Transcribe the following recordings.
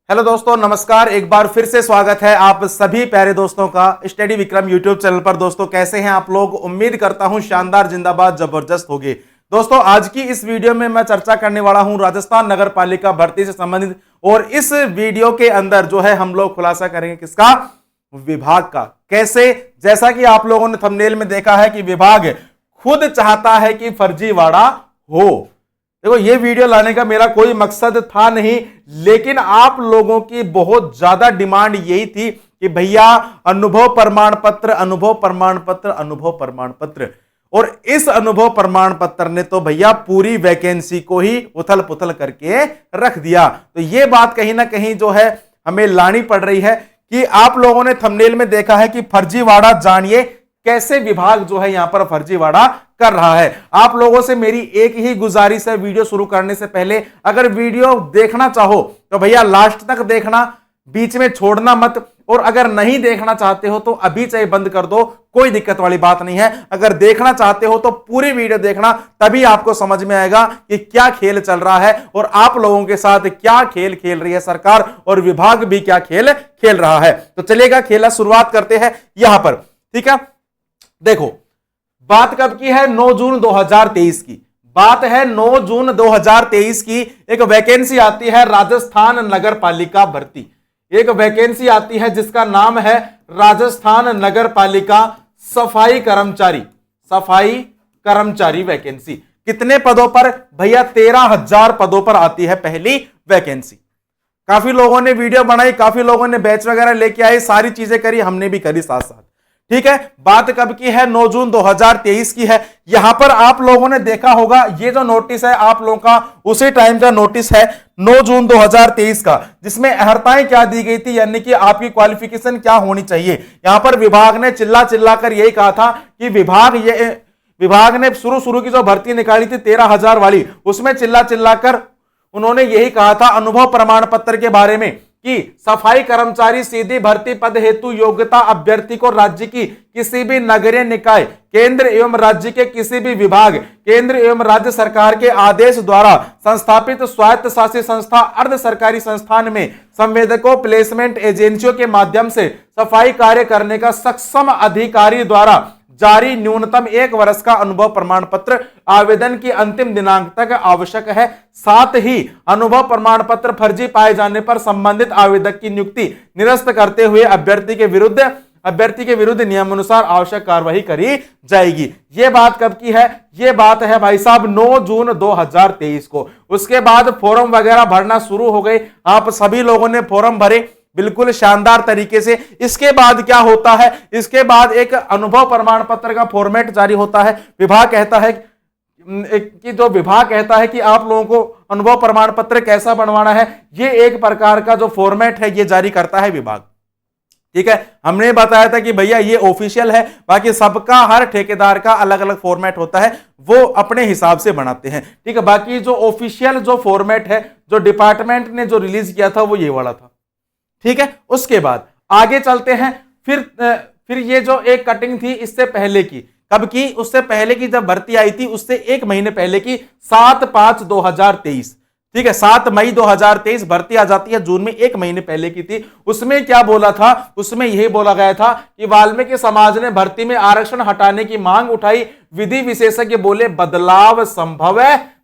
Hello दोस्तों, नमस्कार। एक बार फिर से स्वागत है आप सभी प्यारे दोस्तों का स्टडी विक्रम यूट्यूब चैनल पर। दोस्तों कैसे हैं आप लोग? उम्मीद करता हूं शानदार, जिंदाबाद, जबरदस्त होगे। दोस्तों आज की इस वीडियो में मैं चर्चा करने वाला हूं राजस्थान नगर पालिका भर्ती से संबंधित, और इस वीडियो के अंदर जो है हम लोग खुलासा करेंगे किसका? विभाग का। कैसे? जैसा कि आप लोगों ने थंबनेल में देखा है कि विभाग खुद चाहता है कि फर्जीवाड़ा हो। देखो, ये वीडियो लाने का मेरा कोई मकसद था नहीं, लेकिन आप लोगों की बहुत ज्यादा डिमांड यही थी कि भैया अनुभव प्रमाण पत्र, अनुभव प्रमाण पत्र, अनुभव प्रमाण पत्र। और इस अनुभव प्रमाण पत्र ने तो भैया पूरी वैकेंसी को ही उथल पुथल करके रख दिया। तो ये बात कहीं ना कहीं जो है हमें लानी पड़ रही है कि आप लोगों ने थंबनेल में देखा है कि फर्जीवाड़ा जानिए कैसे विभाग जो है यहां पर फर्जीवाड़ा कर रहा है। आप लोगों से मेरी एक ही गुजारिश है, वीडियो शुरू करने से पहले अगर वीडियो देखना चाहो तो भैया लास्ट तक देखना, बीच में छोड़ना मत। और अगर नहीं देखना चाहते हो तो अभी चाहे बंद कर दो, कोई दिक्कत वाली बात नहीं है। अगर देखना चाहते हो तो पूरी वीडियो देखना, तभी आपको समझ में आएगा कि क्या खेल चल रहा है और आप लोगों के साथ क्या खेल खेल रही है सरकार, और विभाग भी क्या खेल खेल रहा है। तो चलेगा, खेला शुरुआत करते हैं यहां पर। ठीक है, देखो बात कब की है? 9 जून 2023 की बात है। 9 जून 2023 की एक वैकेंसी आती है राजस्थान नगर पालिका भर्ती। एक वैकेंसी आती है जिसका नाम है राजस्थान नगर पालिका सफाई कर्मचारी। सफाई कर्मचारी वैकेंसी। कितने पदों पर? भैया 13,000 पदों पर आती है पहली वैकेंसी। काफी लोगों ने वीडियो बनाई, काफी लोगों ने बैच वगैरह लेके आए, सारी चीजें करी, हमने भी करी साथ साथ। ठीक है, बात कब की है? 9 जून 2023 की है। यहां पर आप लोगों ने देखा होगा, ये जो नोटिस है आप लोगों का उसी टाइम का नोटिस है 9 जून 2023 का, जिसमें अहर्ताएं क्या दी गई थी, यानी कि आपकी क्वालिफिकेशन क्या होनी चाहिए। यहां पर विभाग ने चिल्ला चिल्लाकर यही कहा था कि विभाग ने शुरू की जो भर्ती निकाली थी 13,000 वाली, उसमें चिल्ला चिल्लाकर उन्होंने यही कहा था अनुभव प्रमाण पत्र के बारे में कि सफाई कर्मचारी सीधी भर्ती पद हेतु योग्यता अभ्यर्थी को राज्य की किसी भी नगरीय निकाय, केंद्र एवं राज्य के किसी भी विभाग, केंद्र एवं राज्य सरकार के आदेश द्वारा संस्थापित स्वायत्त शासी संस्था, अर्ध सरकारी संस्थान में संवेदकों, प्लेसमेंट एजेंसियों के माध्यम से सफाई कार्य करने का सक्षम अधिकारी द्वारा जारी न्यूनतम 1 वर्ष का अनुभव प्रमाण पत्र आवेदन की अंतिम दिनांक तक आवश्यक है। साथ ही अनुभव प्रमाण पत्र फर्जी पाए जाने पर संबंधित आवेदक की नियुक्ति निरस्त करते हुए अभ्यर्थी के विरुद्ध नियमानुसार आवश्यक कार्रवाई करी जाएगी। ये बात कब की है? ये बात है भाई साहब 9 जून 2023 को। उसके बाद फॉर्म वगैरह भरना शुरू हो गए। आप सभी लोगों ने फॉर्म भरे बिल्कुल शानदार तरीके से। इसके बाद क्या होता है? इसके बाद एक अनुभव प्रमाण पत्र का फॉर्मेट जारी होता है। विभाग कहता है कि आप लोगों को अनुभव प्रमाण पत्र कैसा बनवाना है, ये एक प्रकार का जो फॉर्मेट है ये जारी करता है विभाग। ठीक है, हमने बताया था कि भैया ये ऑफिशियल है, बाकी सबका, हर ठेकेदार का अलग अलग फॉर्मेट होता है, वो अपने हिसाब से बनाते हैं। ठीक है, बाकी जो ऑफिशियल जो फॉर्मेट है, जो डिपार्टमेंट ने जो रिलीज किया था वो ये वाला था। ठीक है, उसके बाद आगे चलते हैं। फिर ये जो एक कटिंग थी इससे पहले की, कब की? उससे पहले की जब भर्ती आई थी उससे 1 महीने पहले की, 7/5/2023। ठीक है, 7 मई 2023 भर्ती आ जाती है। जून में 1 महीने पहले की थी। उसमें क्या बोला था? उसमें यही बोला गया था कि वाल्मीकि समाज ने भर्ती में आरक्षण हटाने की मांग उठाई। विधि विशेषज्ञ बोले बदलाव संभव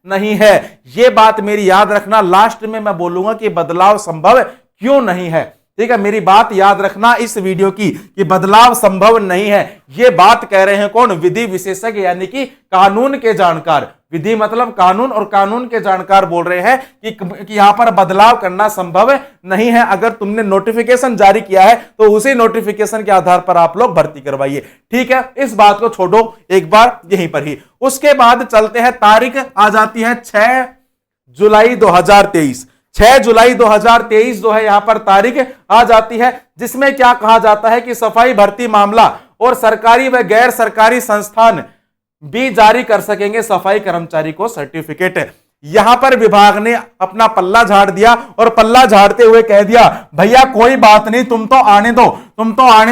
नहीं है। यह बात मेरी याद रखना, लास्ट में मैं बोलूंगा कि बदलाव संभव क्यों नहीं है। ठीक है, मेरी बात याद रखना इस वीडियो की कि बदलाव संभव नहीं है। यह बात कह रहे हैं कौन? विधि विशेषज्ञ, यानी कि कानून के जानकार। विधि मतलब कानून, और कानून के जानकार बोल रहे हैं कि यहां पर बदलाव करना संभव नहीं है। अगर तुमने नोटिफिकेशन जारी किया है तो उसी नोटिफिकेशन के आधार पर आप लोग भर्ती करवाइए। ठीक है, इस बात को छोड़ो एक बार यहीं पर ही। उसके बाद चलते हैं, तारीख आ जाती है 6 जुलाई 2023। 6 जुलाई 2023 जो है यहां पर तारीख आ जाती है, जिसमें क्या कहा जाता है कि सफाई भर्ती मामला और सरकारी व गैर सरकारी संस्थान भी जारी कर सकेंगे सफाई कर्मचारी को सर्टिफिकेट। यहां पर विभाग ने अपना पल्ला झाड़ दिया, और पल्ला झाड़ते हुए कह दिया भैया कोई बात नहीं, तुम तो आने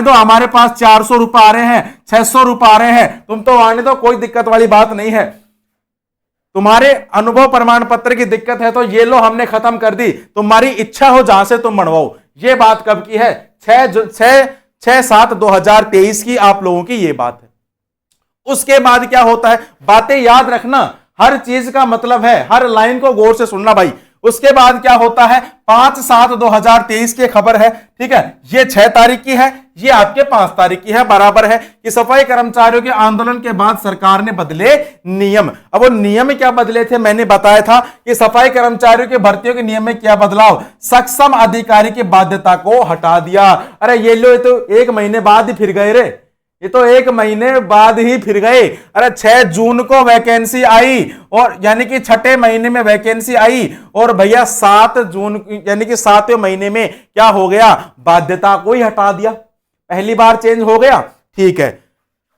दो, हमारे पास 400 रुपए आ रहे हैं, 600 रुपए आ रहे हैं, तुम तो आने दो, कोई दिक्कत वाली बात नहीं है। तुम्हारे अनुभव प्रमाण पत्र की दिक्कत है तो ये लो हमने खत्म कर दी, तुम्हारी इच्छा हो जहां से तुम बनवाओ। ये बात कब की है? 6/7/2023 की आप लोगों की ये बात है। उसके बाद क्या होता है, बातें याद रखना, हर चीज का मतलब है, हर लाइन को गौर से सुनना भाई। उसके बाद क्या होता है, 5/7/2023 की खबर है, ठीक है, ये 6 तारीख की है, ये आपके 5 तारीख की है, बराबर है कि सफाई कर्मचारियों के आंदोलन के बाद सरकार ने बदले नियम। अब वो नियम क्या बदले थे, मैंने बताया था कि सफाई कर्मचारियों की भर्तियों के नियम में क्या बदलाव, सक्षम अधिकारी की बाध्यता को हटा दिया। अरे ये लो, ये तो 1 महीने बाद ही फिर गए रे, ये तो 1 महीने बाद ही फिर गए। अरे 6 जून को वैकेंसी आई, और यानी कि 6ठे महीने में वैकेंसी आई, और भैया 7 जून यानी कि 7वें महीने में क्या हो गया, बाध्यता को ही हटा दिया। पहली बार चेंज हो गया, ठीक है,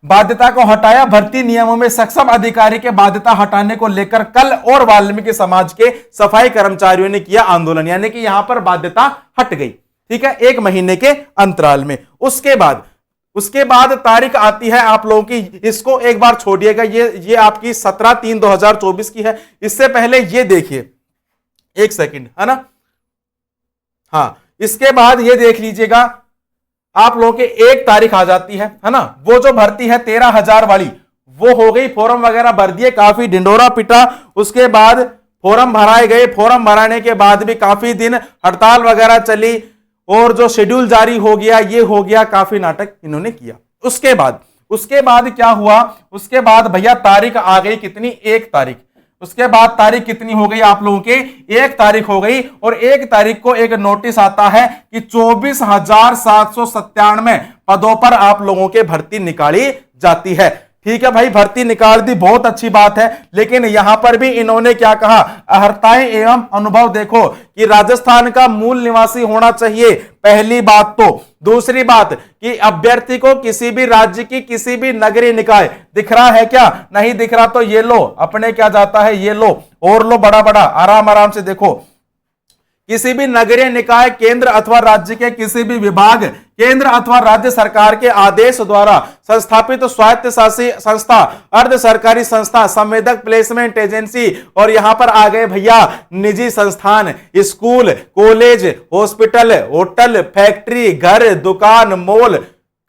बाध्यता को हटाया। भर्ती नियमों में सक्षम अधिकारी के बाध्यता हटाने को लेकर कल और वाल्मीकि समाज के सफाई कर्मचारियों ने किया आंदोलन, यानी कि यहां पर बाध्यता हट गई, ठीक है, 1 महीने के अंतराल में। उसके बाद तारीख आती है आप लोगों की, इसको एक बार छोड़िएगा, ये आपकी 17/3/2024 की है। इससे पहले ये देखिए, 1 सेकंड, है ना, हाँ, इसके बाद ये देख लीजिएगा, आप लोगों के 1 तारीख आ जाती है ना, वो जो भर्ती है 13,000 वाली, वो हो गई, फॉर्म वगैरह भर दिए, काफी ढिंडोरा पिटा। उसके बाद फॉर्म भराए गए, फॉर्म भराने के बाद भी काफी दिन हड़ताल वगैरह चली, और जो शेड्यूल जारी हो गया, ये हो गया, काफी नाटक इन्होंने किया। उसके बाद क्या हुआ, उसके बाद भैया तारीख आ गई कितनी, 1 तारीख। उसके बाद तारीख कितनी हो गई आप लोगों के, 1 तारीख हो गई, और 1 तारीख को एक नोटिस आता है कि 24,797 पदों पर आप लोगों के भर्ती निकाली जाती है। ठीक है भाई, भर्ती निकाल दी, बहुत अच्छी बात है, लेकिन यहां पर भी इन्होंने क्या कहा, अर्हताएं एवं अनुभव देखो कि राजस्थान का मूल निवासी होना चाहिए, पहली बात तो। दूसरी बात कि अभ्यर्थी को किसी भी राज्य की किसी भी नगरीय निकाय, दिख रहा है क्या, नहीं दिख रहा तो ये लो, अपने क्या जाता है, ये लो और लो, बड़ा बड़ा आराम आराम से देखो, किसी भी नगरीय निकाय, केंद्र अथवा राज्य के किसी भी विभाग, केंद्र अथवा राज्य सरकार के आदेश द्वारा संस्थापित स्वायत्त शासी संस्था, अर्ध सरकारी संस्था, संवेदक प्लेसमेंट एजेंसी, और यहां पर आ गए भैया निजी संस्थान, school, college, hospital, hotel, factory, घर, दुकान, मॉल,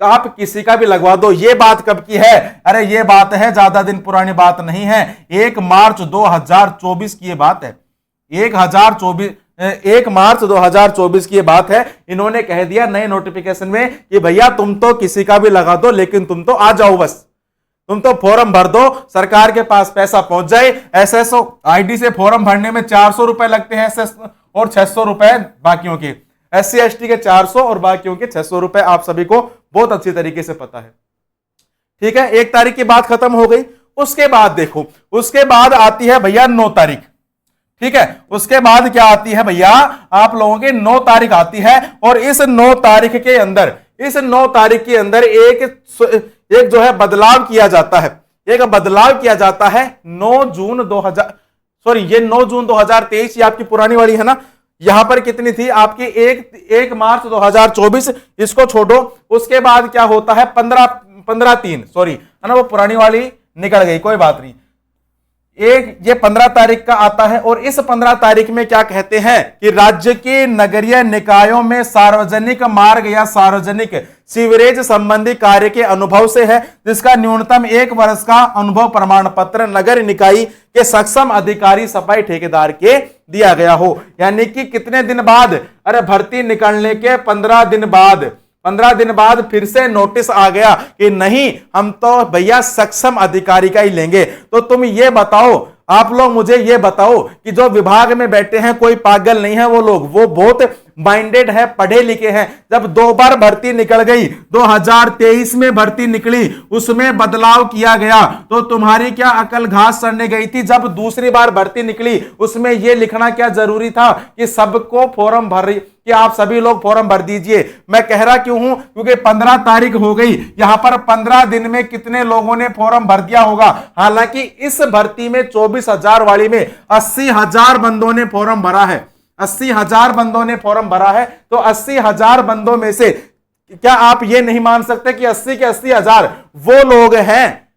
आप किसी का भी लगवा दो। ये बात कब की है, अरे ये बात है, ज्यादा दिन पुरानी बात नहीं है, 1 मार्च 2024 की ये बात है, 1 मार्च 2024 की ये बात है। इन्होंने कह दिया नए नोटिफिकेशन में कि भैया तुम तो किसी का भी लगा दो, लेकिन तुम तो आ जाओ, बस तुम तो फॉर्म भर दो, सरकार के पास पैसा पहुंच जाए। एसएसओ आईडी से फॉर्म भरने में 400 रुपए लगते हैं एसएस, और 600 रुपए बाकियों के, SC ST के 400 और बाकियों के 600 रुपए, आप सभी को बहुत अच्छी तरीके से पता है। ठीक है, 1 तारीख की बात खत्म हो गई। उसके बाद देखो, उसके बाद आती है भैया 9 तारीख। ठीक है, उसके बाद क्या आती है भैया, आप लोगों की 9 तारीख आती है, और इस 9 तारीख के अंदर, इस 9 तारीख के अंदर एक जो है बदलाव किया जाता है, एक बदलाव किया जाता है। 9 जून 2023, ये आपकी पुरानी वाली है ना, यहां पर कितनी थी आपकी, 1 मार्च 2024, इसको छोड़ो। उसके बाद क्या होता है, 15/3, सॉरी है ना, वो पुरानी वाली निकल गई, कोई बात नहीं। ये 15 तारीख का आता है, और इस 15 तारीख में क्या कहते हैं कि राज्य के नगरीय निकायों में सार्वजनिक मार्ग या सार्वजनिक सीवरेज संबंधी कार्य के अनुभव से है, जिसका न्यूनतम 1 वर्ष का अनुभव प्रमाण पत्र नगर निकाय के सक्षम अधिकारी सफाई ठेकेदार के दिया गया हो। यानी कि कितने दिन बाद, अरे भर्ती निकलने के 15 दिन बाद फिर से नोटिस आ गया कि नहीं, हम तो भैया सक्षम अधिकारी का ही लेंगे। तो तुम ये बताओ, आप लोग मुझे ये बताओ कि जो विभाग में बैठे हैं, कोई पागल नहीं है वो लोग, वो बहुत माइंडेड है, पढ़े लिखे हैं। जब 2 बार भर्ती निकल गई, 2023 में भर्ती निकली, उसमें बदलाव किया गया, तो तुम्हारी क्या अकल घास चढ़ने गई थी। जब दूसरी बार भर्ती निकली, उसमें यह लिखना क्या जरूरी था कि सबको फॉर्म भर, कि आप सभी लोग फॉर्म भर दीजिए। मैं कह रहा क्यों हूं, क्योंकि 15 तारीख हो गई, यहां पर 15 दिन में कितने लोगों ने फॉर्म भर दिया होगा। हालांकि इस भर्ती में 24,000 वाली में 80,000 बंदों ने फॉर्म भरा है, 80,000 बंदों ने फॉर्म भरा है। तो 80,000 बंदों में से क्या आप ये नहीं मान सकते कि 80 के 80,000 वो लोग हैं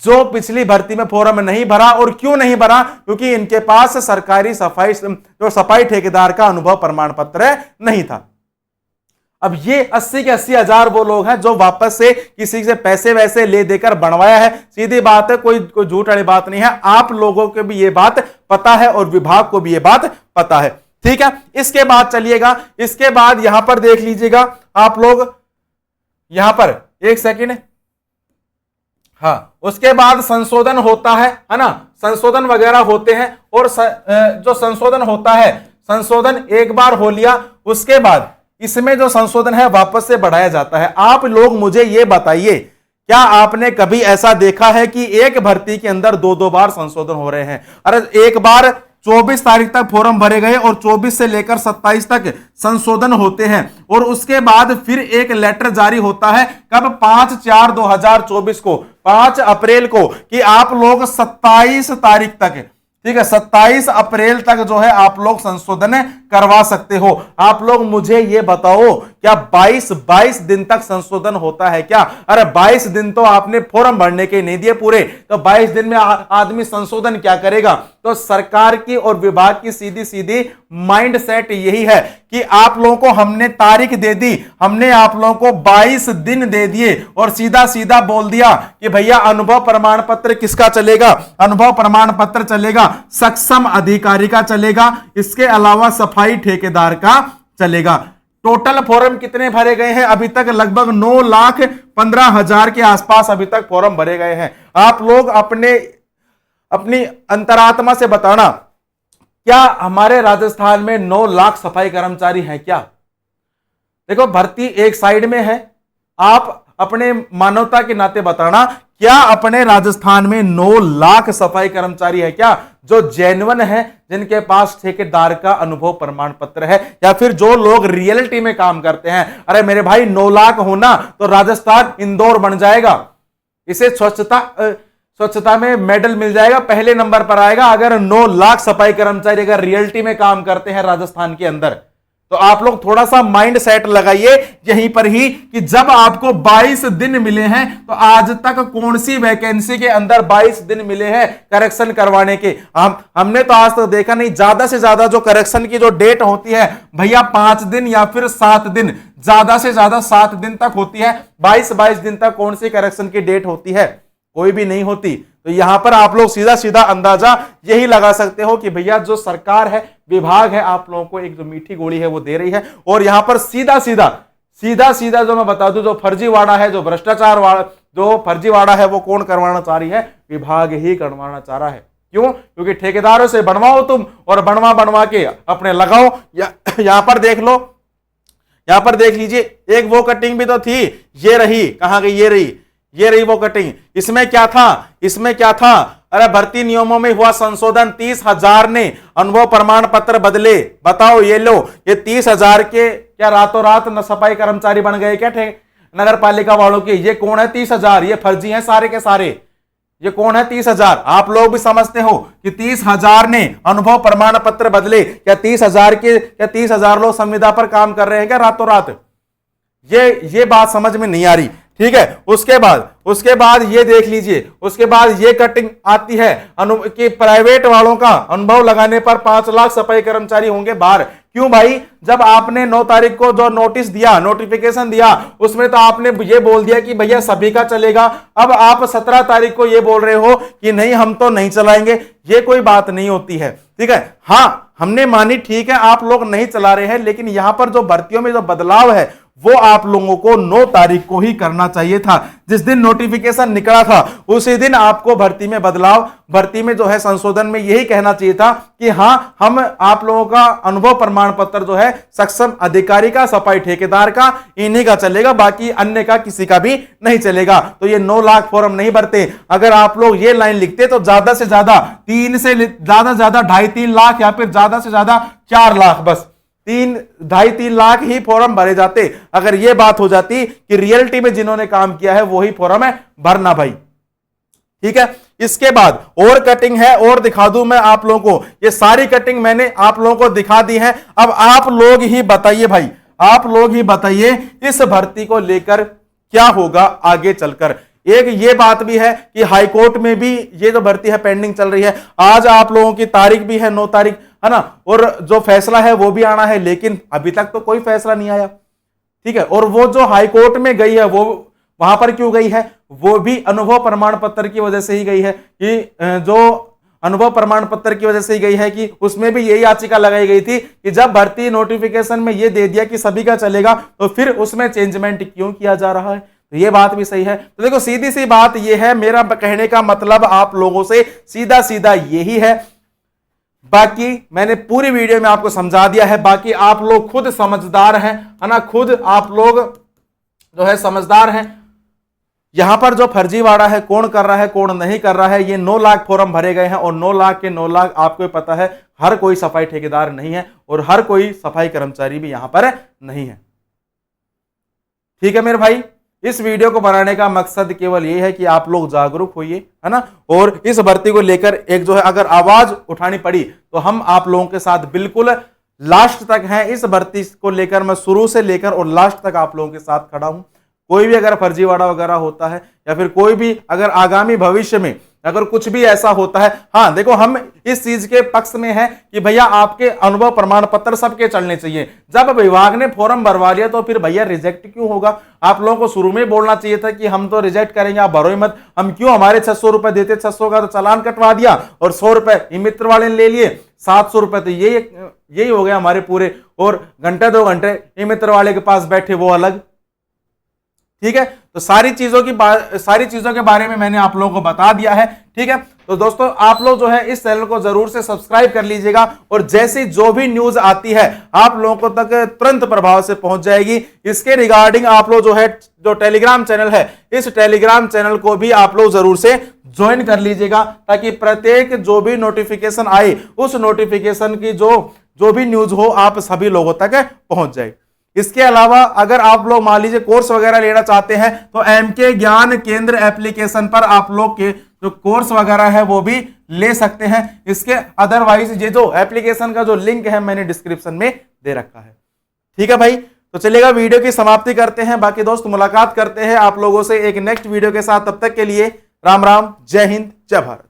जो पिछली भर्ती में फॉर्म नहीं भरा। और क्यों नहीं भरा? क्योंकि इनके पास सरकारी सफाई ठेकेदार का अनुभव प्रमाण पत्र नहीं था। अब ये 80 के 80 हजार वो लोग हैं जो वापस से किसी से पैसे वैसे ले देकर बनवाया है। सीधी बात है, कोई झूठ वाली बात नहीं है। आप लोगों को भी ये बात पता है और विभाग को भी ये बात पता है, ठीक है। इसके बाद चलिएगा, इसके बाद यहां पर देख लीजिएगा आप लोग, यहां पर एक सेकंड, हाँ, उसके बाद संशोधन होता है ना, संशोधन वगैरह होते हैं। और जो संशोधन होता है, संशोधन एक बार हो लिया, उसके बाद इसमें जो संशोधन है वापस से बढ़ाया जाता है। आप लोग मुझे यह बताइए, क्या आपने कभी ऐसा देखा है कि एक भर्ती के अंदर दो बार संशोधन हो रहे हैं? अरे एक बार 24 तारीख तक फॉर्म भरे गए और 24 से लेकर 27 तक संशोधन होते हैं, और उसके बाद फिर एक लेटर जारी होता है, कब? 5/4/2024 को, 5 अप्रैल को, कि आप लोग 27 तारीख तक, ठीक है, 27 अप्रैल तक जो है आप लोग संशोधन करवा सकते हो। आप लोग मुझे ये बताओ, क्या 22 दिन तक संशोधन होता है क्या? अरे 22 दिन तो आपने फॉर्म भरने के नहीं दिए पूरे, तो 22 दिन में आदमी संशोधन क्या करेगा? तो सरकार की और विभाग की सीधी सीधी माइंड सेट यही है कि आप लोगों को हमने तारीख दे दी, हमने आप लोगों को 22 दिन दे दिए और सीधा सीधा बोल दिया कि भैया अनुभव प्रमाण पत्र किसका चलेगा? अनुभव प्रमाण पत्र चलेगा सक्षम अधिकारी का चलेगा, इसके अलावा सफाई ठेकेदार का चलेगा। टोटल फॉर्म कितने भरे गए हैं अभी तक? लगभग 9,15,000 के आसपास अभी तक फॉर्म भरे गए हैं। आप लोग अपनी अंतरात्मा से बताना, क्या हमारे राजस्थान में 9 लाख सफाई कर्मचारी हैं क्या? देखो, भर्ती एक साइड में है, आप अपने मानवता के नाते बताना, क्या अपने राजस्थान में 9 लाख सफाई कर्मचारी है क्या जो जेन्युइन है, जिनके पास ठेकेदार का अनुभव प्रमाण पत्र है, या फिर जो लोग रियलिटी में काम करते हैं? अरे मेरे भाई, 9 लाख होना तो राजस्थान इंदौर बन जाएगा। इसे स्वच्छता में मेडल मिल जाएगा, पहले नंबर पर आएगा अगर 9 लाख सफाई कर्मचारी अगर रियलिटी में काम करते हैं राजस्थान के अंदर। तो आप लोग थोड़ा सा माइंड सेट लगाइए यहीं पर ही कि जब आपको 22 दिन मिले हैं, तो आज तक कौन सी वैकेंसी के अंदर 22 दिन मिले हैं करेक्शन करवाने के? हमने तो आज तक देखा नहीं। ज्यादा से ज्यादा जो करेक्शन की जो डेट होती है भैया 5 दिन या फिर 7 दिन, ज्यादा से ज्यादा 7 दिन तक होती है। 22 दिन तक कौन सी करेक्शन की डेट होती है? कोई भी नहीं होती। तो यहां पर आप लोग सीधा सीधा अंदाजा यही लगा सकते हो कि भैया जो सरकार है, विभाग है, आप लोगों को एक जो मीठी गोली है वो दे रही है। और यहां पर सीधा सीधा जो मैं बता दूं, जो फर्जीवाड़ा है, जो भ्रष्टाचार वाला, जो फर्जीवाड़ा है, वो कौन करवाना चाह रही है? विभाग ही करवाना चाह रहा है। क्यों? क्योंकि ठेकेदारों से बनवाओ तुम और बनवा के अपने लगाओ। यहां पर देख लो, यहां पर देख लीजिए, एक वो कटिंग भी तो थी, ये रही, कहां गई? ये रही वो कटिंग। इसमें क्या था? अरे भर्ती नियमों में हुआ संशोधन, 30,000 ने अनुभव प्रमाण पत्र बदले। बताओ, ये लो, ये 30,000 के क्या रातों रात न सफाई कर्मचारी बन गए क्या नगर पालिका वालों के? ये कौन है 30,000? ये फर्जी हैं सारे के सारे। ये कौन है 30,000? आप लोग भी समझते हो कि 30,000 ने अनुभव प्रमाण पत्र बदले। क्या 30,000 लोग संविदा पर काम कर रहे हैं क्या रातों रात? ये बात समझ में नहीं आ रही, ठीक है। उसके बाद ये देख लीजिए, उसके बाद ये कटिंग आती है कि प्राइवेट वालों का अनुभव लगाने पर 5 लाख सफाई कर्मचारी होंगे बाहर। क्यों भाई? जब आपने 9 तारीख को जो नोटिस दिया, नोटिफिकेशन दिया, उसमें तो आपने ये बोल दिया कि भैया सभी का चलेगा। अब आप 17 तारीख को ये बोल रहे हो कि नहीं, हम तो नहीं चलाएंगे। ये कोई बात नहीं होती है, ठीक है। हाँ, हमने मानी, ठीक है, आप लोग नहीं चला रहे हैं, लेकिन यहां पर जो भर्तियों में जो बदलाव है वो आप लोगों को 9 तारीख को ही करना चाहिए था। जिस दिन नोटिफिकेशन निकला था उसी दिन आपको भर्ती में बदलाव, भर्ती में जो है संशोधन में यही कहना चाहिए था कि हां, हम आप लोगों का अनुभव प्रमाण पत्र जो है सक्षम अधिकारी का, सफाई ठेकेदार का, इन्हीं का चलेगा, बाकी अन्य का किसी का भी नहीं चलेगा। तो ये 9 लाख फॉर्म नहीं भरते। अगर आप लोग ये लाइन लिखते तो ज्यादा से ज्यादा 3 से ज्यादा 2.5-3 लाख या फिर ज्यादा से ज्यादा 4 लाख, बस 2.5-3 लाख ही फॉर्म भरे जाते। अगर यह बात हो जाती कि रियलिटी में जिन्होंने काम किया है वही फॉर्म है भरना भाई, ठीक है। इसके बाद और कटिंग है, और दिखा दूं मैं आप लोगों को। ये सारी कटिंग मैंने आप लोगों को दिखा दी है। अब आप लोग ही बताइए भाई, आप लोग ही बताइए इस भर्ती को लेकर क्या होगा आगे चलकर। एक ये बात भी है कि हाई कोर्ट में भी ये जो भर्ती है पेंडिंग चल रही है। आज आप लोगों की तारीख भी है 9 तारीख, है ना, और जो फैसला है वो भी आना है, लेकिन अभी तक तो कोई फैसला नहीं आया। ठीक है, और वो जो हाई कोर्ट में गई है वो वहां पर क्यों गई है, वो भी अनुभव प्रमाण पत्र की वजह से ही गई है, कि जो अनुभव प्रमाण पत्र की वजह से ही गई है, कि उसमें भी यही याचिका लगाई गई थी कि जब भर्ती नोटिफिकेशन में ये दे दिया कि सभी का चलेगा तो फिर उसमें चेंजमेंट क्यों किया जा रहा है। तो ये बात भी सही है। तो देखो सीधी सी बात ये है, मेरा कहने का मतलब आप लोगों से सीधा सीधा यही है। बाकी मैंने पूरी वीडियो में आपको समझा दिया है, बाकी आप लोग खुद समझदार हैं, है ना, खुद आप लोग जो है समझदार हैं। यहां पर जो फर्जीवाड़ा है कौन कर रहा है कौन नहीं कर रहा है, ये 9 लाख फॉर्म भरे गए हैं और 9 लाख के 9 लाख आपको पता है हर कोई सफाई ठेकेदार नहीं है और हर कोई सफाई कर्मचारी भी यहां पर नहीं है। ठीक है मेरे भाई, इस वीडियो को बनाने का मकसद केवल ये है कि आप लोग जागरूक होइए, है ना, और इस भर्ती को लेकर एक जो है अगर आवाज उठानी पड़ी तो हम आप लोगों के साथ बिल्कुल लास्ट तक हैं। इस भर्ती को लेकर मैं शुरू से लेकर और लास्ट तक आप लोगों के साथ खड़ा हूं। कोई भी अगर फर्जीवाड़ा वगैरह होता है या फिर कोई भी अगर आगामी भविष्य में अगर कुछ भी ऐसा होता है, हाँ देखो हम इस चीज के पक्ष में हैं कि भैया आपके अनुभव प्रमाण पत्र सबके चलने चाहिए। जब विभाग ने फॉर्म भरवा लिया तो फिर भैया रिजेक्ट क्यों होगा। आप लोगों को शुरू में बोलना चाहिए था कि हम तो रिजेक्ट करेंगे, आप भरो ही मत। हम क्यों, हमारे 600 रुपए देते, 600 का तो चालान कटवा दिया और 100 रुपए ई मित्र वाले ने ले लिए, 700 रुपए तो यही हो गया हमारे पूरे, और घंटे 2 घंटे ई मित्र वाले के पास बैठे वो अलग। ठीक है, तो सारी चीजों के बारे में मैंने आप लोगों को बता दिया है। ठीक है, तो दोस्तों आप लोग जो है इस चैनल को जरूर से सब्सक्राइब कर लीजिएगा और जैसी जो भी न्यूज आती है आप लोगों तक तुरंत प्रभाव से पहुंच जाएगी। इसके रिगार्डिंग आप लोग जो है जो टेलीग्राम चैनल है, इस टेलीग्राम चैनल को भी आप लोग जरूर से ज्वाइन कर लीजिएगा, ताकि प्रत्येक जो भी नोटिफिकेशन आए उस नोटिफिकेशन की जो भी न्यूज हो आप सभी लोगों तक पहुंच जाए। इसके अलावा अगर आप लोग मान लीजिए कोर्स वगैरह लेना चाहते हैं तो एमके ज्ञान केंद्र एप्लीकेशन पर आप लोग के जो कोर्स वगैरह है वो भी ले सकते हैं। इसके अदरवाइज ये जो एप्लीकेशन का जो लिंक है मैंने डिस्क्रिप्शन में दे रखा है। ठीक है भाई, तो चलेगा वीडियो की समाप्ति करते हैं। बाकी दोस्त मुलाकात करते हैं आप लोगों से एक नेक्स्ट वीडियो के साथ। तब तक के लिए राम राम, जय हिंद, जय भारत।